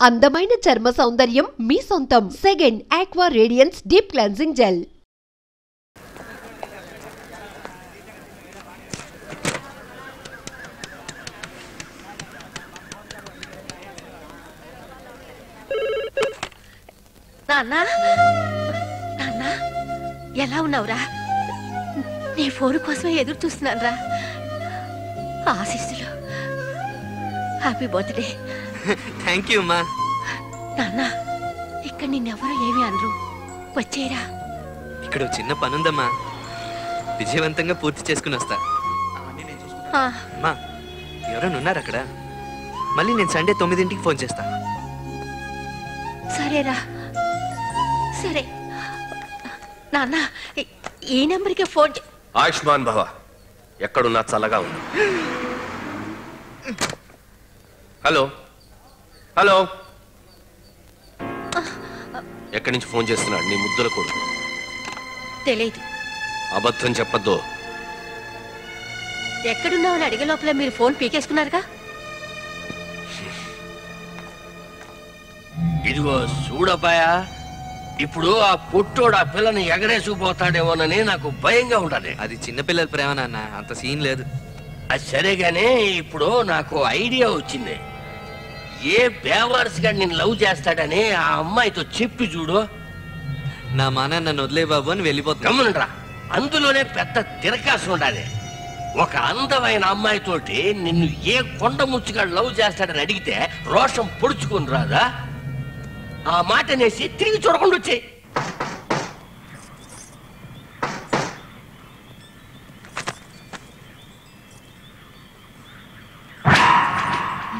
అందమైన చర్మ సౌందర్యం మీ సొంతం. Second aqua radiance deep cleansing gel. నాన్నా నాన్నా ఎలా ఉన్నావురా? నీ ఫోన్ కోసమే ఎదురు చూస్తున్నాను రా. ఆశీస్సులు. Happy birthday. థ్యాంక్ యూ అమ్మా. నాన్నా ఇక్కడ నిన్నెవరో ఏమి అనరు, వచ్చేరా. ఇక్కడ చిన్న పనుందమ్మా, విజయవంతంగా పూర్తి చేసుకుని వస్తా. అమ్మా ఎవరైనా ఉన్నారు అక్కడ? మళ్ళీ నేను సండే 9ంటికి ఫోన్ చేస్తా. సరేరా సరే. నాన్న ఈ నెంబర్కి ఫోన్. ఆయుష్మాన్ భవ. ఎక్కడున్నా చల్లగా ఉంది. హలో హలో, ఎక్కడి నుంచి ఫోన్ చేస్తున్నాడు నీ ముద్దుల కొడుకు? తెలీదు. అబద్ధం చెప్పద్దు. ఎక్కడున్నావు అని అడిగే లోపల మీరు ఫోన్ పీకేసుకున్నారుగా. ఇదిగో చూడపాయా, ఇప్పుడు ఆ పుట్టోడు ఆ పిల్లని ఎగరేసుకుపోతాడేమోనని నాకు భయంగా ఉండాలి. అది చిన్నపిల్లల ప్రేమ నాన్న, అంత సీన్ లేదు. అది సరేగానే ఇప్పుడు నాకు ఐడియా వచ్చింది. ఏ బేవార్స్ గా నేను లవ్ చేస్తాడని ఆ అమ్మాయితో చెప్పి చూడు. నా మాన నన్ను వదిలే బాబు అని వెళ్ళిపోతా. గమనరా, అందులోనే పెద్ద తిరకాసు ఉండాలి. ఒక అందమైన అమ్మాయితోటి నిన్ను ఏ కొండ ముచ్చుగా లవ్ చేస్తాడని అడిగితే రోషం పొడుచుకుని రాదా? ఆ మాట అనేసి తిరిగి చూడకుండా వచ్చే.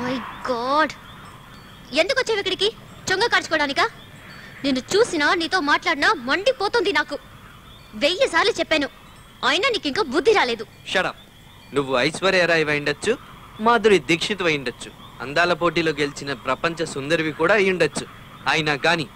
మై గాడ్, ఎందుకు వచ్చావు ఇక్కడికి? చొంగ కార్చుకోవడానికా? నిన్ను చూసినా నీతో మాట్లాడినా మండిపోతుంది నాకు. 1000 సార్లు చెప్పాను, అయినా నీకు ఇంకా బుద్ధి రాలేదు. షడప్. నువ్వు ఐశ్వర్య రాయ్ అయిండొచ్చు, మాధురి దీక్షిత్ అయిండొచ్చు, అందాల పోటీలో గెలిచిన ప్రపంచ సుందరివి కూడా అయ్యుండొచ్చు. అయినా గాని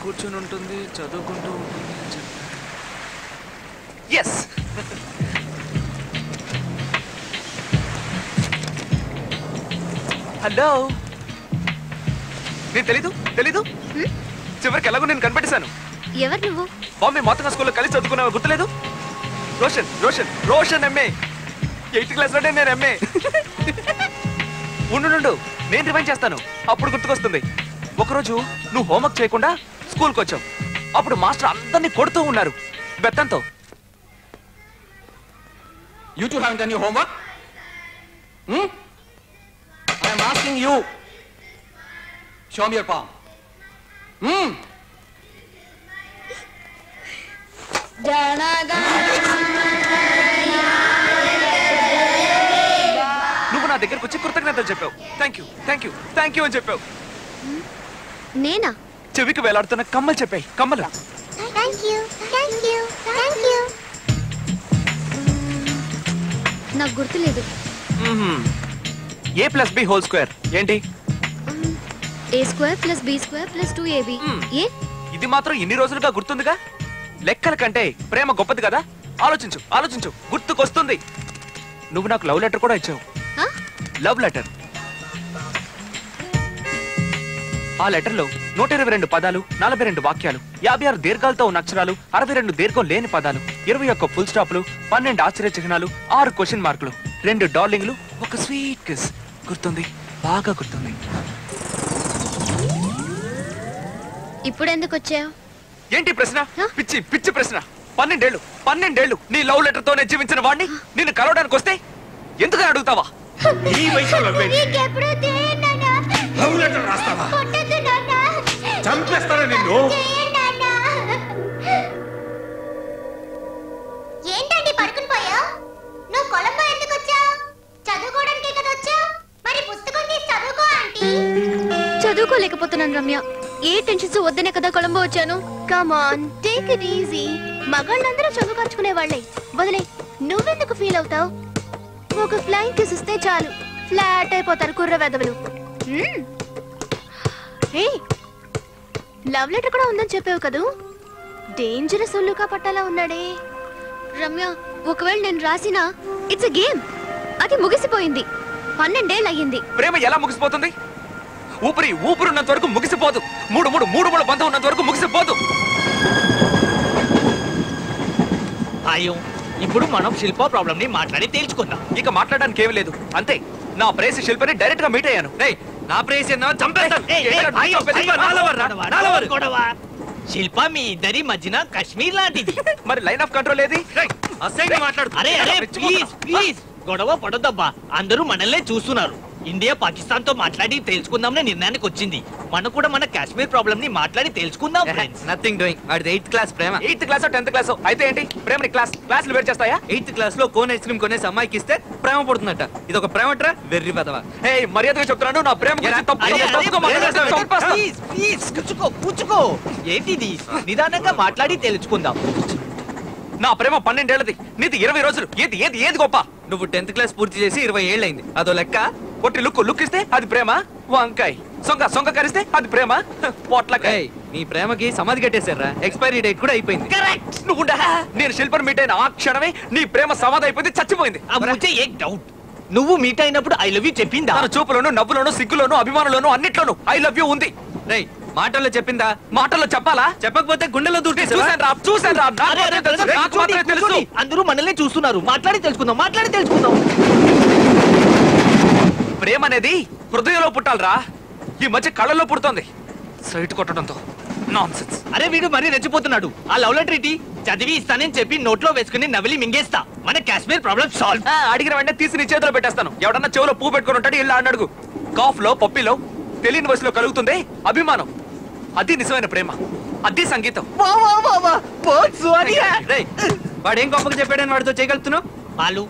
కూర్చొని ఉంటుంది, చదువుకుంటూ ఉంటుంది అని చెప్పారు. ఎస్. హలో, నేను తెలీదు. చివరికి ఎలాగో నేను కనిపెట్టేశాను. ఎవరు నువ్వు? బాంబే మొత్తం స్కూల్లో కలిసి చదువుకున్నావు, గుర్తులేదు? రోషన్ ఎంఏ. 8th క్లాస్ లోనే నేను ఎంఏ. ఉండు, నేను రిమైండ్ చేస్తాను, అప్పుడు గుర్తుకొస్తుంది. ఒకరోజు నువ్వు హోంవర్క్ చేయకుండా స్కూల్కి వచ్చావు. అప్పుడు మాస్టర్ అందరినీ కొడుతూ ఉన్నారు బెత్తంతో. You two haven't done your homework? I am asking you. Show me your palm. నువ్వు నా దగ్గరకు వచ్చి కృతజ్ఞతలు చెప్పావు. థ్యాంక్ యూ అని చెప్పావు. నేనా? చెవికి వేలాడుతున్న కమ్మలు చెప్పాయి. కమ్మలు. నాకు గుర్తులేదు. a+b² ఏంటి? a² + b² + 2ab. ఏ? ఇది మాత్రం ఇన్ని రోజులుగా గుర్తుందిగా. లెక్కల కంటే ప్రేమ గొప్పది కదా. ఆలోచించు, గుర్తుకొస్తుంది. నువ్వు నాకు లవ్ లెటర్ కూడా ఇచ్చావు. Love letter. ఆ లెటర్ లో 122 పదాలు, 42 వాక్యాలు, 56 దీర్ఘాలతో ఉన్న అక్షరాలు, 62 దీర్ఘం లేని పదాలు, 21 ఫుల్ స్టాప్లు, 12 ఆశ్చర్య చిహ్నాలు, 6 క్వశ్చన్ మార్కులు, 2 డార్లింగ్లు, ఒక స్వీట్ కిస్. గుర్తుంది, బాగా గుర్తుంది. ఇప్పుడు ఎందుకు వచ్చావు? ఏంటి ప్రశ్న? పిచ్చి ప్రశ్న. 12 నీ లవ్ లెటర్ తోనే జీవించిన వాడిని నిన్ను కలవడానికి వస్తే ఎందుకని అడుగుతావా? ఈ వయసులో లవ్ లెటర్ రాస్తావా? చంపేస్తారా నిన్ను? తట్టుకోలేకపోతున్నాను రమ్య. ఏ టెన్షన్స్ వద్దనే కదా కొలంబో వచ్చాను. Come on, take it easy. మగాళ్ళందరూ చొంగ కార్చుకునే వాళ్ళే. వదిలే, నువ్వెందుకు ఫీల్ అవుతావు? ఒక ఫ్లైంగ్ కిస్ ఇస్తే చాలు ఫ్లాట్ అయిపోతారు కుర్ర వెదవలు. ఏ లవ్ లెటర్ కూడా ఉందని చెప్పావు కదూ. డేంజరస్ ఒళ్ళుగా పట్టాలా ఉన్నాడే. రమ్య, ఒకవేళ నేను రాసినా ఇట్స్ ఎ గేమ్. అది ముగిసిపోయింది. 12 ఏళ్ళు అయ్యింది. ప్రేమ ఎలా ముగిసిపోతుంది? ఊపిరున్నంత వరకు ముగిసిపోదు. మూడు బంధం ఉన్నంత వరకు ముగిసిపోదు. అయ్యో, ఇప్పుడు మనం శిల్ప ప్రాబ్లం ని మాట్లాడి తేల్చుకుందాం. ఇక మాట్లాడడానికి ఏమీ లేదు, అంతే. నా ప్రేయసి శిల్పని డైరెక్ట్ గా మీట్ అయ్యాను. నా ప్రేయసి శిల్ప మీ ఇద్దరి మధ్యన కశ్మీర్ లాంటిది. మరి లైన్ ఆఫ్ కంట్రోల్ ఏది? ప్లీజ్ గొడవ పడొద్దబ్బా. అందరూ మనల్నే చూస్తున్నారు. ఇండియా పాకిస్తాన్ తో మాట్లాడి తెలుసుకుందామనే నిర్ణయానికి వచ్చింది. మనం కూడా మన కాశ్మీర్ ప్రాబ్లం ని మాట్లాడి తెలుసుకుందాం. Nothing doing. వాడిది 8th క్లాస్ ప్రేమ. 8th క్లాస్ 10th క్లాస్ అయితే ఏంటి? ప్రేమని క్లాసులు వేరు చేస్తాయా? 8th క్లాస్ లో కోన్ ఐస్ క్రీమ్ కొనేసి అమ్మాయికి ఇస్తే ప్రేమ పడుతుందట. ఇది ఒక ప్రేమట్రా? వెర్రి పదవా. ఏయ్, మర్యాదగా చెప్తున్నాను, నా ప్రేమ గురించి కూర్చుకో. ఏంటిది? నిదానంగా మాట్లాడి తెలుసుకుందాం. నా ప్రేమ 12 ఏళ్ళది, నీది 20 రోజులు. ఏది గొప్ప? నువ్వు 10th క్లాస్ పూర్తి చేసి 20 ఏళ్ళు అయింది. అదో లెక్క. కొట్టి లుక్ ఇస్తే అది ప్రేమ. వంకాయ్ సొంగ కరిస్తే అది ప్రేమ. పొట్లకాయ. నీ ప్రేమకి సమాధి కట్టేశారా? ఎక్స్పైరీ డేట్ కూడా అయిపోయింది. కరెక్ట్. నువ్వుండా, నేను శిల్పని మీట్ అయిన ఆ క్షణమే నీ ప్రేమ సమాధి అయిపోయింది, చచ్చిపోయింది. డౌట్, నువ్వు మీట్ అయినప్పుడు ఐ లవ్ యూ చెప్పిందా? తన చూపులోను, నవ్వులోను, సిగ్గులోను, అభిమానంలోను, అన్నిట్లోనూ ఐ లవ్ యూ ఉంది. రేయ్, మాటల్లో చెప్పిందా? మాటల్లో చెప్పాలా? చెప్పకపోతే గుండెలో దూకేసా? చూసాను రా. నాకు మాత్రమే తెలుసు. అందరూ మనల్ని చూస్తున్నారు. మాట్లాడి తెలుసుకుందాం. ప్రేమ అనేది హృదయంలో పుట్టాలరా. ఈ మధ్య కళ్ళల్లో పుడుతోంది, సైట్ కొట్టడంతో. నాన్సెన్స్. అరే, వీడు మరీ రెచ్చిపోతున్నాడు. ఆ లవ్ లెటర్ ఏంటి? చదివి ఇస్తానని చెప్పి నోట్లో వేసుకుని నవిలి మింగేస్తా. మన కాశ్మీర్ ప్రాబ్లం సాల్వ్. అడిగిన వెంటనే తీసి నీ చేతిలో పెట్టేస్తాను. ఎవడన్నా చెవులో పువ్వు పెట్టుకుని ఉంటాడు, ఇలా అడుగు. కాఫ్ లో, పప్పిలో, తెలియని వయసులో కలుగుతుంది అభిమానం. అది నిజమైన ప్రేమ, అది సంగీతం. వాడేం గొప్పగా చెప్పాడని వాడితో చేయగలుగుతున్నావు? వాళ్ళు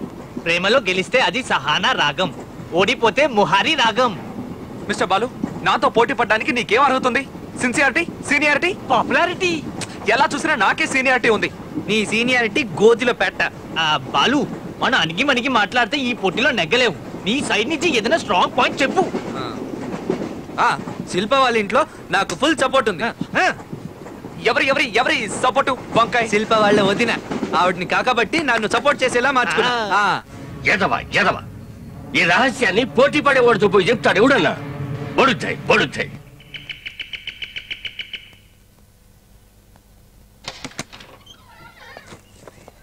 ప్రేమలో గెలిస్తే అది సహానా రాగం, ఓడిపోతే ముహారీ రాగం. మిస్టర్ బాలు, నాతో పోటీ పడడానికి నీకేం అర్హత ఉంది? Sincerity, seniority, popularity? ఎలా చూసినా నాకే సీనియారిటీ ఉంది. నీ సీనియారిటీ గోతిలో పెట్ట. బాలు, మనం అణిగి మాట్లాడితే ఈ పోటీలో నెగ్గలేవు. నీ సైడ్ నుంచి ఏదైనా స్ట్రాంగ్ పాయింట్ చెప్పు. శిల్ప వాళ్ళ ఇంట్లో నాకు ఫుల్ సపోర్ట్ ఉంది. ఎవరి సపోర్టు? వంకాయ శిల్ప వాళ్ళ వదిన. ఆవిడ్ని కాకబట్టి నన్ను సపోర్ట్ చేసేలా మార్చుకున్నా. ఎదవా ఈ రహస్యాన్ని పోటీ పడేవాడితో పోయి చెప్తాడు ఎవడన్నా? పొడుతాయి.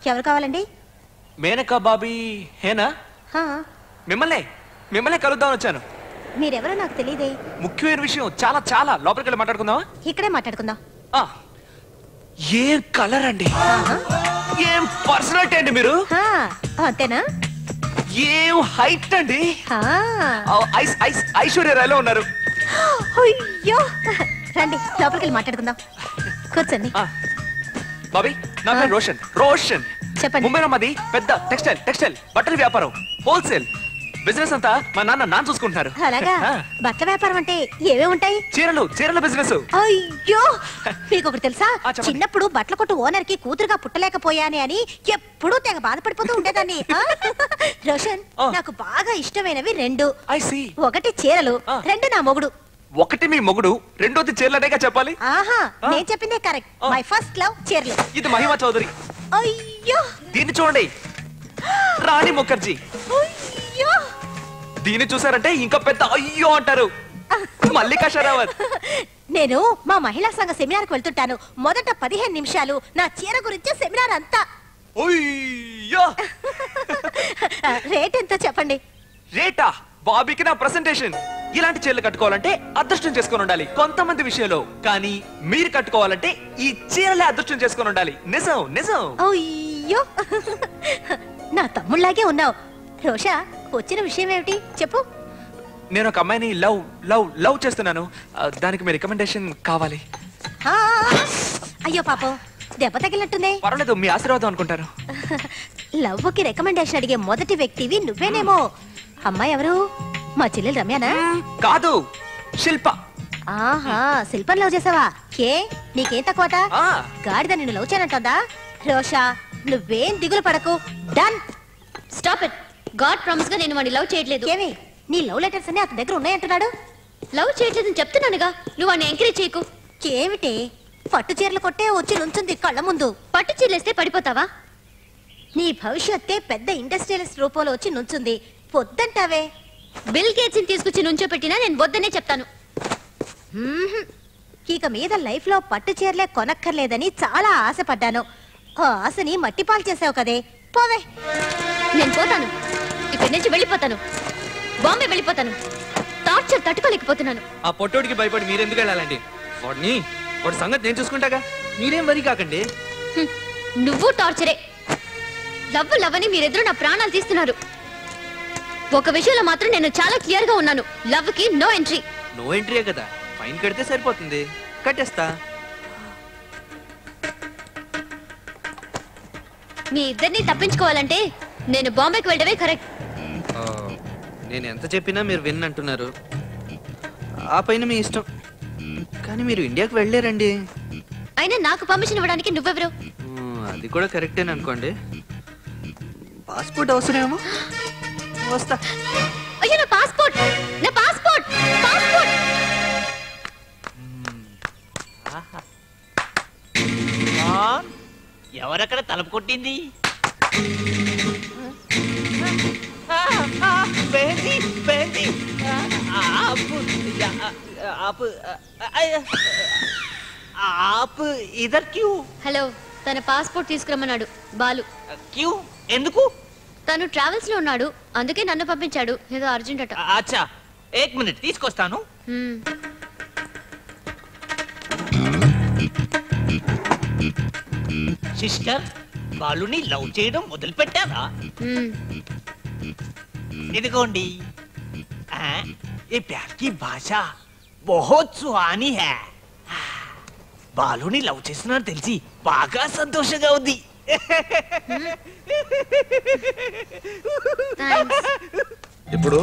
ఎవరు కావాలండి? మేనకా బాబీ హేనా? మిమ్మల్ని కలుద్దామని వచ్చాను. మీరెవరో నాకు తెలియదే. ముఖ్యమైన విషయం, చాలా లోపలికి వెళ్ళి మాట్లాడుకుందామా? ఇక్కడే మాట్లాడుకుందాం. ఏం కలర్ అండి, ఏం పర్సనాలిటీ అండి మీరు. అంతేనా? ఏం హైట్ అండి. ఐశ్వర్య రాయ్లో ఉన్నారు. అయ్యో, రండి లోపలికి వెళ్ళి మాట్లాడుకుందాం. కూర్చోండి. బాబీ, నా పేరు రోషన్. చెప్పండి. ముంబైలో మాది పెద్ద టెక్స్టైల్ బట్టల వ్యాపారం, హోల్సేల్ బిజినెస్ అంతా మా నాన్న చూసుకుంటున్నారు. అలాగా? బట్టల వ్యాపారం అంటే ఏవే ఉంటాయి? చీరల బిజినెస్. అయ్యో, మీకు ఒకటి తెలుసా? చిన్నప్పుడు బట్టల కొట్టు ఓనర్ కి కూతురుగా పుట్టలేకపోయానే అని ఎప్పుడూ తెగ బాధపడిపోతూ ఉండేదాన్ని. రోషన్, నాకు బాగా ఇష్టమైనవి 2. ఒకటి చీరలు, 2 నా మొగుడు. ఒకటి మీ మొగుడు, రెండోది చీరలనేగా చెప్పాలి. ఆహా, నేను చెప్పిందే కరెక్ట్. మై ఫస్ట్ లవ్ చీరలు. ఇది మహిమా చౌదరి. అయ్యో, దీన్ని చూడండి, రాణి ముఖర్జీ. అయ్యో, దీన్ని చూసారంటే ఇంకా పెద్ద అయ్యో అంటారు, మల్లికా షరావత్. నేను మా మహిళా సంఘ సెమినార్ కు వెళ్తుంటాను. మొదట 15 నిమిషాలు నా చీర గురించి సెమినార్ అంతా. రేట్ ఎంతో చెప్పండి. రేటా? బాబీకి నా ప్రెసెంటేషన్. ఇలాంటి చీరలు కట్టుకోవాలంటే అదృష్టం చేసుకొని ఉండాలి కొంతమంది విషయంలో, కానీ మీరు కట్టుకోవాలంటే ఈ చీరలే అదృష్టం చేసుకొని ఉండాలి. నిజం. అయ్యో, నా తమ్ముళ్లాగే ఉన్నావు. రోషా, వచ్చిన విషయం ఏమిటి చెప్పు. నేను ఒక అమ్మాయిని లవ్ చేస్తున్నాను. దానికి మీ రికమెండేషన్ కావాలి. అయ్యో పాపం, దెబ్బ తగిలినట్టుంది. పర్వాలేదు, మీ ఆశీర్వాదం అనుకుంటారు. లవ్కి రికమెండేషన్ అడిగే మొదటి వ్యక్తివి నువ్వేనేమో. అమ్మాయి ఎవరు? మా చెల్లెలు రమ్యానా? కాదు, శిల్ప. ఆహా శిల్పం లవ్ చేసావా? ఏ నీకేం తక్కువట? గాడిద నిన్ను లవ్ చేయనంటుందా? రోషా నువ్వేం దిగులు పడకు. Done. Stop it. God promise గా నేను వాడిని లవ్ చేయట్లేదు. ఏమి నీ లవ్ లెటర్స్ అన్ని అతని దగ్గర ఉన్నాయంటున్నాడు? లవ్ చేయట్లేదని చెప్తున్నానుగా, నువ్వు వాడిని ఎంకరేజ్ చేయకు. ఏమిటి పట్టు చీరలు కొట్టే వచ్చి నుంచుంది కళ్ళ ముందు. పట్టు చీరలేస్తే పడిపోతావా? నీ భవిష్యత్తే పెద్ద ఇండస్ట్రియలిస్ట్ రూపంలో వచ్చి నుంచుంది. పొద్దంటావే. బిల్ గేట్స్ ని తీసుకొచ్చి నుంచో పెట్టినా నేను వద్దనే చెప్తాను. ఇక మీద లైఫ్ లో పట్టు చీరలే కొనక్కర్లేదని చాలా ఆశపడ్డాను. ఆ ఆశని మట్టిపాలు చేసావు కదే. పోవే. నేను పోతాను. ఇక్కడి నుంచి వెళ్ళిపోతాను. బాంబే వెళ్ళిపోతాను. టార్చర్ తట్టుకోలేకపోతున్నాను. ఆ పొట్టోడికి భయపడి మీరెందుకు వెళ్ళాలండి? వాడి సంగతి నేను చూసుకుంటాగా, మీరేం వరి కాకండి. నువ్వు టార్చరే. లవ్ అని మీరెదురు నా ప్రాణాలు తీస్తున్నారు. ఒక విషయంలో మాత్రం నేను చాలా క్లియర్ గా ఉన్నాను. లవ్ కి నో ఎంట్రీ. నో ఎంట్రీయే కదా, ఫైన్ కడితే సరిపోతుంది. కట్టేస్తా. మీ ఇద్దరిని తప్పించుకోవాలంటే నేను బాంబేకి వెళ్ళడమే కరెక్ట్. నేను ఎంత చెప్పినా మీరు విన్ అంటున్నారు. ఆ పైన మీ ఇష్టం. కానీ మీరు ఇండియాకి వెళ్ళారండి. అయినా నాకు పర్మిషన్ ఇవ్వడానికి నువ్వెవరు? అది కూడా కరెక్టేనా అనుకోండి. పాస్పోర్ట్ అవసరమేమో. వస్తా. అయ్యో నా పాస్పోర్ట్, నా పాస్పోర్ట్, పాస్పోర్ట్. ఎవరక్కడ తలుపు కొట్టింది? హలో, తన పాస్పోర్ట్ తీసుకురమ్మన్నాడు బాలు. క్యూ ఎందుకు? తను ట్రావెల్స్ లో ఉన్నాడు, అందుకే నన్ను పంపించాడు. ఏదో అర్జెంట్ అట. అచ్చా, 1 మినిట్ తీసుకొస్తాను. సిస్టర్, బాలుని లవ్ చేయడం మొదలు పెట్టారా? ఇదిగోండి. ఈ ప్యార్ కి భాష బహుత్ సుహానీ హై. బాలుని లవ్ చేస్తున్నాను తెలిసి బాగా సంతోషంగా ఉంది. ఇప్పుడు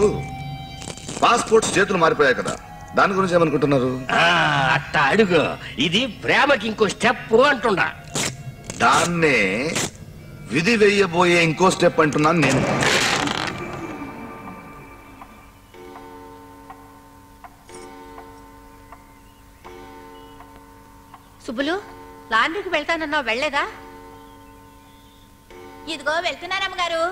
పాస్పోర్ట్స్ చేతులు మారిపోయాయి కదా, దాని గురించి ఏమనుకుంటున్నారు? అట్ట అడుగు. ఇది ప్రేమకి ఇంకో స్టెప్ అంటున్నా. దాన్నే విధి వెయ్యబోయే ఇంకో స్టెప్ అంటున్నాను నేను. సుబ్బులు, లాండ్రీకి వెళ్తానన్నావు, వెళ్ళలేదా? ఇదిగో వెళ్తున్నారమ్మగారు.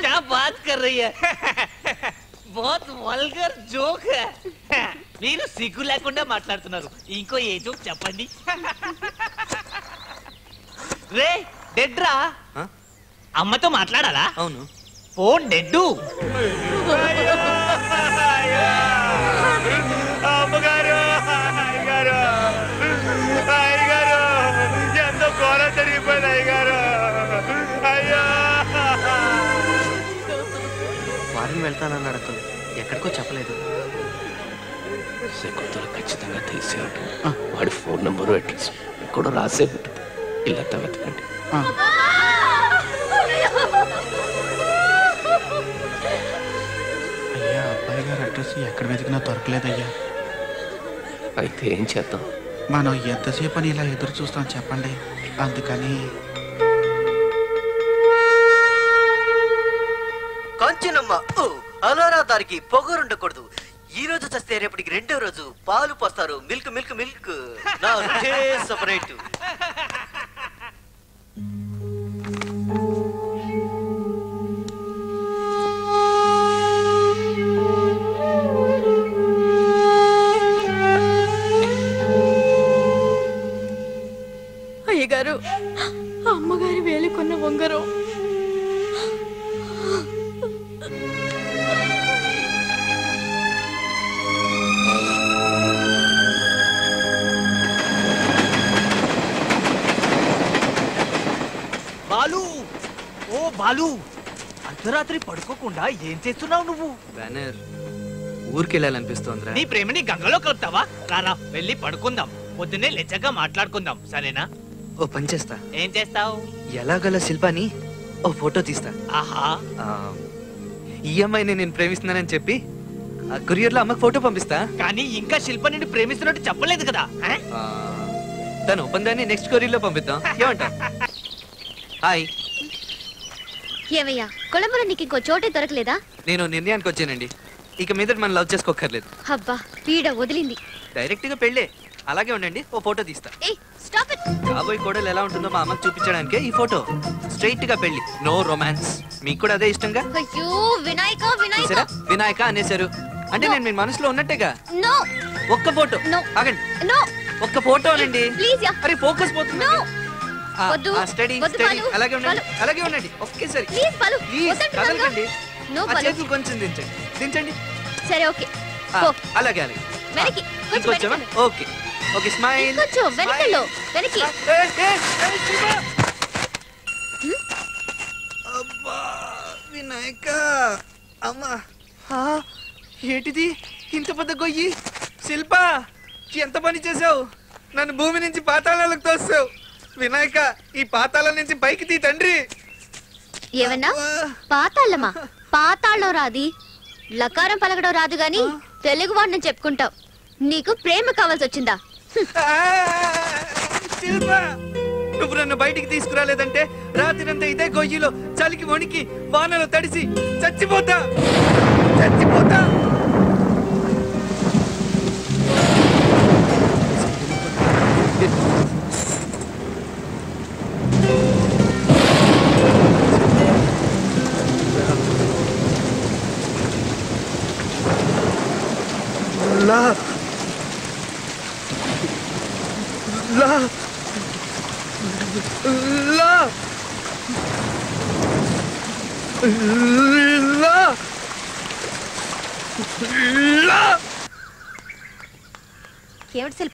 क्या बात कर रही है? बहुत వల్గర్ జోక్. మీరు సిగ్గు లేకుండా మాట్లాడుతున్నారు. ఇంకో ఏ జోక్ చెప్పండి. రే డెడ్రా, అమ్మతో మాట్లాడాలా? అవును. ఫోన్ డెడ్డు. అమ్మగారు, అయ్యగారు, అయ్యగారు, ఎంతో ఘోరం జరిగిపోయింది అయ్యగారు. అయ్యా, వారిని వెళ్తానన్నాడు అతను, ఎక్కడికో చెప్పలేదు. శకుంతల ఖచ్చితంగా తెలిసే ఉంటుంది. వాడి ఫోన్ నంబరు అడ్రస్ కూడా రాసే ఉంటుంది. ఇలా వెతకండి. అయ్యా, అబ్బాయి గారు అడ్రస్ ఎక్కడ వెతికినా దొరకలేదయ్యా. అయితే ఏం చేద్దాం? మనం ఎంతసేపు అని ఇలా ఎదురు చూస్తాం చెప్పండి. అందుకని కొంచెనమ్మా అలోరా దానికి పొగరుండకూడదు. ఈ రోజు చస్తే రేపటికి రెండో రోజు పాలు పోస్తారు. మిల్క్ మిల్క్ మిల్క్ నా సపరేట్. అయ్యగారు, అమ్మగారి వేలుకున్న ఉంగరం బాలు, ఓ బాలు, అర్ధరాత్రి పడుకోకుండా ఏం చేస్తున్నావు నువ్వు? బ్యానర్ ఊరికి వెళ్ళాలనిపిస్తోందిరా. నీ ప్రేమని గంగలో కలుపుతావా? రారా వెళ్ళి పడుకుందాం, పొద్దున్నే లెచ్చగా మాట్లాడుకుందాం, సరేనా? ఓ పని చేస్తా. ఏం చేస్తావు? ఎలాగల శిల్పాని ఓ ఫోటో తీస్తా. ఆహా, ఈ అమ్మాయిని నేను ప్రేమిస్తున్నానని చెప్పి కొరియర్ లో అమ్మకి ఫోటో పంపిస్తా. కానీ ఇంకా శిల్ప నిన్ను ప్రేమిస్తున్నట్టు చెప్పలేదు కదా. తను ఒప్పందాన్ని నెక్స్ట్ కొరియర్ లో పంపిద్దాం, ఏమంటా? హాయ్. ఏమయ్యా, కొలంబోలో నీకు ఇంకో చోటే దొరకలేదా? నేను నిర్ణయానికి వచ్చానండి, ఇక మీద మనం లవ్ చేసుకోకర్లేదు. అబ్బా, పీడ వదిలింది. డైరెక్ట్ గా పెళ్ళే. అలాగే ఉండండి, ఓ ఫోటో తీస్తా. కాబోయే కోడలు ఎలా ఉంటుందో మా అమ్మకి చూపించడానికే ఈ ఫోటో. స్ట్రైట్ గా పెళ్లి, నో రొమాన్స్. మీకు కూడా అదే ఇష్టంగా? అయ్యో వినాయక వినాయక వినాయక అనేశారు అంటే నేను మీ మనసులో ఉన్నట్టేగా. నో, ఒక్క ఫోటో. ఆగండి, నో, ఒక్క ఫోటో అనండి. Please yeah. అరే ఫోకస్ పోతుంది. వద్దు, స్టడీ వద్దు స్టడీ. బాలు, అలాగే ఉండండి, బాలు. అలాగే ఉండండి. ఒకేసారి ప్లీజ్ బాలు, ప్లీజ్ వద్దంటున్నానుగా. కదలకండి. నో ఆ బాలు. చేతులు కొంచెం దించండి, దించండి. సరే ఓకే, అలాగే అలాగే. వెనక్కి కొంచెం ఇంకొంచెమా? వెనక్కి. Okay okay, smile. కొంచెం వెనకల్లో, వెనక్కి. అబ్బా వినాయక. అమ్మా, ఏంటిది ఇంత పెద్ద గొయ్యి? శిల్ప, ఎంత పని చేసావు? నన్ను భూమి నుంచి పాతాళాలకు తోస్తావు. వినాయక, ఈ పాతాళం నుంచి పైకి తీ తండ్రి. ఏమన్నా? పాతాళమా? పాతాళం రాది, లకారం పలకడం రాదు గాని తెలుగు వాడిని చెప్పుకుంటావు. నీకు ప్రేమ కావాల్సి వచ్చిందా? శిల్ప, నువ్వు నన్ను బయటికి తీసుకురాలేదంటే రాత్రంతా ఇదే గొయ్యిలో చలికి వణికి వానలో తడిసి చచ్చిపోతా చచ్చిపోతా. లా లా లా లా లా. ఏమిటి